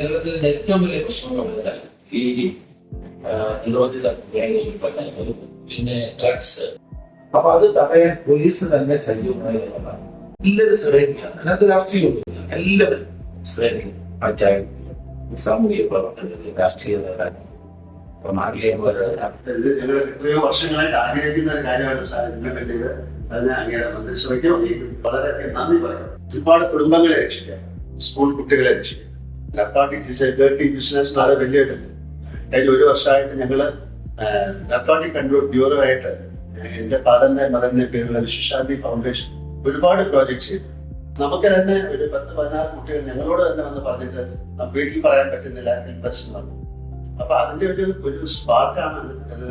കേരളത്തിന്റെ ഏറ്റവും വലിയ പ്രശ്നം പറഞ്ഞാൽ ഈ നിരോധിത ഉൽപ്പന്നങ്ങൾ, പിന്നെ ഡ്രഗ്സ്. അപ്പൊ അത് തടയാൻ പോലീസ് തന്നെ സജീവമായി നിലപാടാണ്. എല്ലാവരും സഹകരിക്കുകയാണ്. അതിനകത്ത് രാഷ്ട്രീയമൊന്നുമില്ല, എല്ലാവരും സഹകരിക്കും. പഞ്ചായത്ത്, സാമൂഹിക പ്രവർത്തകർ, രാഷ്ട്രീയ നേതാക്കൾ, എത്രയോ വർഷങ്ങളായിട്ട് ആഗ്രഹിക്കുന്ന ഒരു കാര്യമാണ് സാർ ഇംപ്ലിമെന്റ് ചെയ്ത് അതിന് അങ്ങയുടെ മന്ത്രിസഭയ്ക്ക് വളരെയധികം നന്ദി പറയാം. ഒരുപാട് കുടുംബങ്ങളെ രക്ഷിക്കാം, സ്കൂൾ കുട്ടികളെ രക്ഷിക്കാം. നാർക്കോട്ടിക് ബിസിനസ് നാളെ വലിയൊരു കഴിഞ്ഞ ഒരു വർഷമായിട്ട് ഞങ്ങള് നാർക്കോട്ടിക് കൺട്രോൾ ബ്യൂറോ ആയിട്ട് എന്റെ ഫാദറിന്റെ മദറിന്റെ പേരുള്ള വിശ്വശാന്തി ഫൗണ്ടേഷൻ ഒരുപാട് പ്രോജക്ട്സ് ചെയ്തു. നമുക്ക് തന്നെ ഒരു 10-14 കുട്ടികൾ ഞങ്ങളോട് തന്നെ വന്ന് പറഞ്ഞിട്ട് വീട്ടിൽ പറയാൻ പറ്റുന്നില്ല ഇൻവെസ്റ്റ് പറഞ്ഞു. അപ്പൊ അതിന്റെ ഒരു സ്പാർക്കാണ്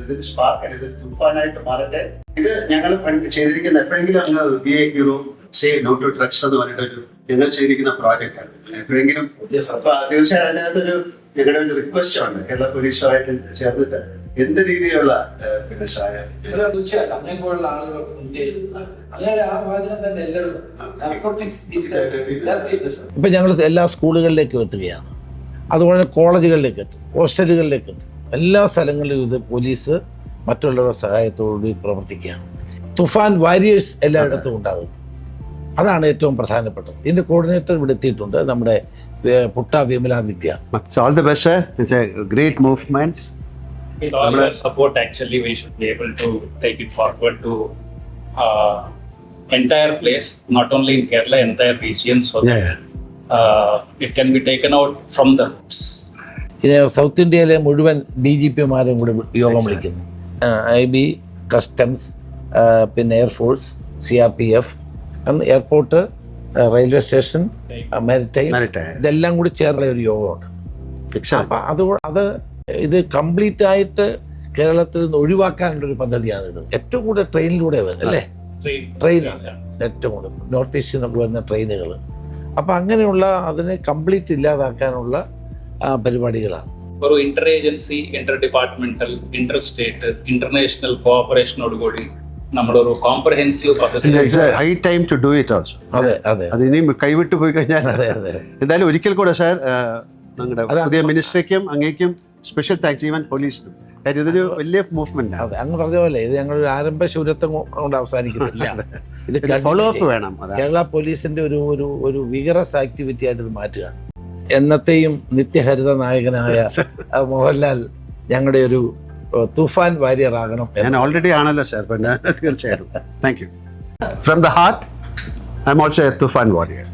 ഇതൊരു സ്പാർക്ക്, ഇതൊരു തൂഫാനായിട്ട് മാറട്ടെ. ഇത് ഞങ്ങൾ ചെയ്തിരിക്കുന്ന എപ്പോഴെങ്കിലും അങ്ങ് BA say no to drugs എന്ന് പറഞ്ഞിട്ടൊരു ഞങ്ങൾ ചെയ്തിരിക്കുന്ന പ്രോജക്റ്റ് ആണ്. എപ്പോഴെങ്കിലും തീർച്ചയായും അതിനകത്തൊരു ഞങ്ങളുടെ ഒരു റിക്വസ്റ്റ് ആണ് കേരള പോലീസുമായിട്ട് ചേർന്നിട്ട് എന്ത് രീതിയിലുള്ള പിന്നെ തീർച്ചയായിട്ടും അങ്ങനെയുള്ള ആളുകൾ അങ്ങനെ ആ വാചകം തന്നെ എല്ലാവരും ഇപ്പൊ ഞങ്ങൾ എല്ലാ സ്കൂളുകളിലേക്കും എത്തുകയാണ്, അതുപോലെ കോളേജുകളിലേക്ക് എത്തും, ഹോസ്റ്റലുകളിലേക്ക് എത്തും. എല്ലാ സ്ഥലങ്ങളിലും ഇത് പോലീസ് മറ്റുള്ളവരുടെ സഹായത്തോടുകൂടി പ്രവർത്തിക്കുകയാണ്. തുഫാൻ വാരിയേഴ്സ് എല്ലായിടത്തും ഉണ്ടാകും. അതാണ് ഏറ്റവും പ്രധാനപ്പെട്ടത്. ഇതിന്റെ കോർഡിനേറ്റർ ഇവിടെ എത്തിയിട്ടുണ്ട്, നമ്മുടെ Putta Vimaladitya. All the best, sir. It's a great movement. With all your support, actually, we should be able to take it forward to entire place, not only in Kerala, entire region, so that it can be taken out from the roots. ഇത് south ഇന്ത്യയിലെ മുഴുവൻ DGPമാരെയും കൂടെ യോഗം വിളിക്കുന്നു. IB, customs, പിന്നെ air force, CRPF, airport, railway station, maritime, ഇതെല്ലാം കൂടി ചേർന്ന ഒരു യോഗമുണ്ട്. അപ്പം അത് ഇത് കംപ്ലീറ്റ് ആയിട്ട് കേരളത്തിൽ നിന്ന് ഒഴിവാക്കാനുള്ളൊരു പദ്ധതിയാണിത്. ഏറ്റവും കൂടുതൽ ട്രെയിനിലൂടെ വരുന്നത് അല്ലേ, ട്രെയിനാണ് ഏറ്റവും കൂടുതൽ നോർത്ത് ഈസ്റ്റിൽ നിന്നൊക്കെ വരുന്ന ട്രെയിനുകൾ. അപ്പം അങ്ങനെയുള്ള അതിനെ കംപ്ലീറ്റ് ഇല്ലാതാക്കാനുള്ള പരിപാടികളാണ്. ഒരു inter agency, inter departmental, inter state, international കോഓപ്പറേഷനോടുകൂടി നമ്മളൊരു കോംപ്രഹെൻസീവ് പദ്ധതി. High time to do it also. അതെ അതെ, അത് ഇനിയും കൈവിട്ടു പോയി കഴിഞ്ഞാൽ എന്തായാലും ഒരിക്കൽ കൂടെ സാർ നിങ്ങളുടെ പുതിയ മിനിസ്ട്രിക്കും അങ്ങേക്കും സ്പെഷ്യൽ താങ്ക്സ്, ഈവൻ പോലീസിനും. കാര്യം ഇതൊരു വലിയ മൂവ്മെന്റ് ആണ്. അതെ, അങ്ങ് പറഞ്ഞ പോലെ ഇത് ഞങ്ങളൊരു ആരംഭ ശൂരത്വം കൊണ്ട് അവസാനിക്കുന്നില്ല. ഇത് ഫോളോ അപ്പ് വേണം. കേരള പോലീസിന്റെ ഒരു വിഗറസ് ആക്ടിവിറ്റി ആയിട്ട് ഇത് മാറ്റുകയാണ്. എന്നത്തെയും നിത്യഹരിത നായകനായ മോഹൻലാൽ ഞങ്ങളുടെ ഒരു തൂഫാൻ വാരിയർ ആകണം. ഞാൻ ഓൾറെഡി ആണല്ലോ സാർ, പിന്നെ തീർച്ചയായിട്ടും thank you. From the heart I am also a Toofan Warrier.